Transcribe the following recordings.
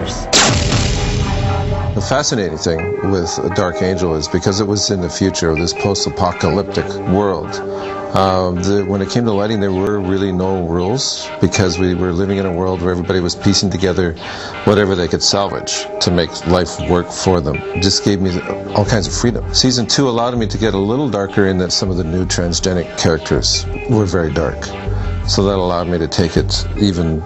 years. The fascinating thing with Dark Angel is because it was in the future of this post-apocalyptic world. When it came to lighting, there were really no rules because we were living in a world where everybody was piecing together whatever they could salvage to make life work for them. It just gave me all kinds of freedom. Season 2 allowed me to get a little darker in that some of the new transgenic characters were very dark. So that allowed me to take it even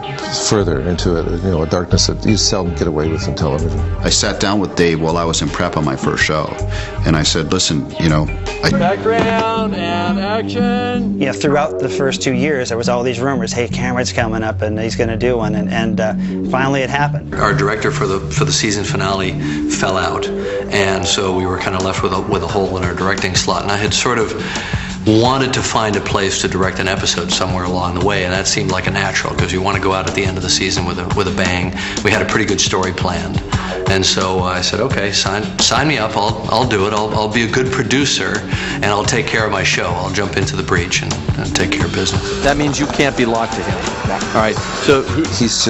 further into a darkness that you seldom get away with in television. I sat down with Dave while I was in prep on my first show, and I said, listen, Background and action! Yeah, throughout the first 2 years, there was all these rumors, hey, Cameron's coming up and he's going to do one, and finally it happened. Our director for the season finale fell out, and so we were kind of left with a hole in our directing slot, and I had sort of wanted to find a place to direct an episode somewhere along the way, and that seemed like a natural because you want to go out at the end of the season with a bang. We had a pretty good story planned, and so I said, okay, sign me up. I'll do it. I'll be a good producer, and I'll take care of my show. I'll jump into the breach and take care of business. That means you can't be locked to him. All right. So he's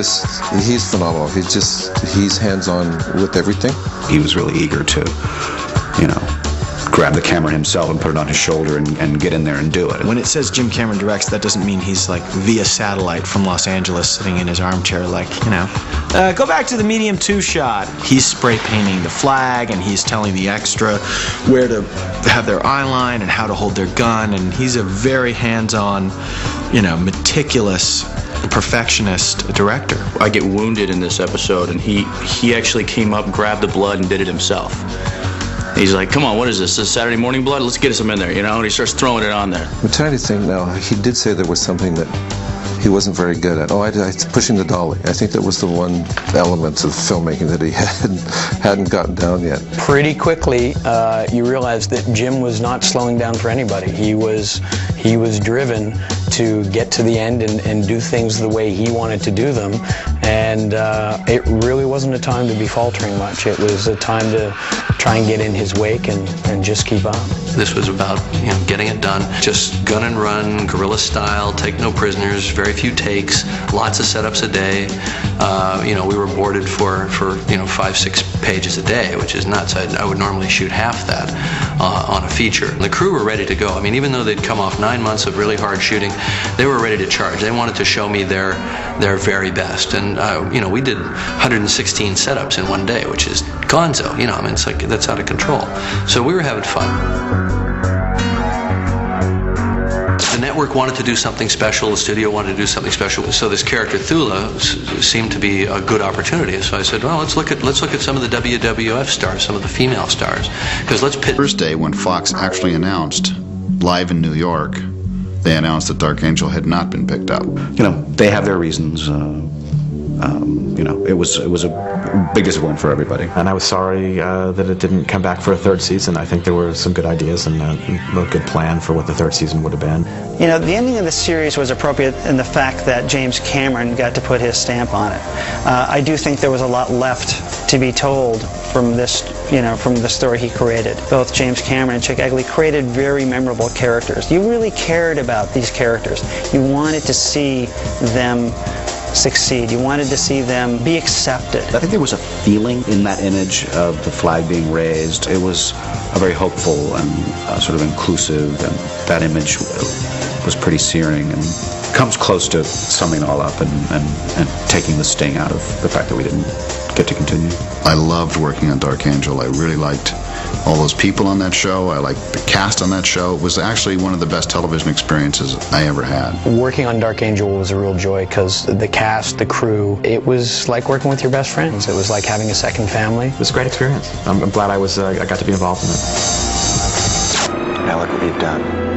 phenomenal. He's hands-on with everything. he was really eager to, grab the camera himself and put it on his shoulder and get in there and do it. When it says Jim Cameron directs, that doesn't mean he's like via satellite from Los Angeles sitting in his armchair like, go back to the medium 2 shot. He's spray painting the flag and he's telling the extra where to have their eye line and how to hold their gun, and he's a very hands-on, meticulous perfectionist director. I get wounded in this episode and he actually came up, grabbed the blood and did it himself. He's like, come on, what is this? This Saturday morning blood? Let's get some in there, and he starts throwing it on there. I'm trying to think now. He did say there was something that he wasn't very good at. Pushing the dolly. I think that was the one element of filmmaking that he hadn't gotten down yet. Pretty quickly, you realize that Jim was not slowing down for anybody. He was driven to get to the end and do things the way he wanted to do them. And it really wasn't a time to be faltering much. It was a time to try and get in his wake and just keep on. This was about getting it done. Just gun and run, guerrilla style, take no prisoners, very few takes, lots of setups a day. We were boarded for 5-6 pages a day, which is nuts. I would normally shoot half that on a feature. The crew were ready to go. I mean, even though they'd come off 9 months of really hard shooting, they were ready to charge. They wanted to show me their very best. And we did 116 setups in one day, which is gonzo. It's like that's out of control. So we were having fun. The network wanted to do something special. The studio wanted to do something special. So this character Thula seemed to be a good opportunity. So I said, well, let's look at some of the WWF stars, some of the female stars, because let's pit. First day when Fox actually announced live in New York, they announced that Dark Angel had not been picked up. They have their reasons. It was a big disappointment for everybody. And I was sorry that it didn't come back for a third season. I think there were some good ideas and a good plan for what the third season would have been. The ending of the series was appropriate in the fact that James Cameron got to put his stamp on it. I do think there was a lot left to be told from this, from the story he created. Both James Cameron and Chick Eggley created very memorable characters. You really cared about these characters. You wanted to see them succeed. You wanted to see them be accepted. I think there was a feeling in that image of the flag being raised. It was a very hopeful and sort of inclusive, and that image was pretty searing and comes close to summing it all up and taking the sting out of the fact that we didn't get to continue. I loved working on Dark Angel. I really liked all those people on that show. I liked the cast on that show. It was actually one of the best television experiences I ever had. Working on Dark Angel was a real joy because the cast, the crew, it was like working with your best friends. It was like having a second family. It was a great experience. I'm glad I got to be involved in it. Now look what we've done.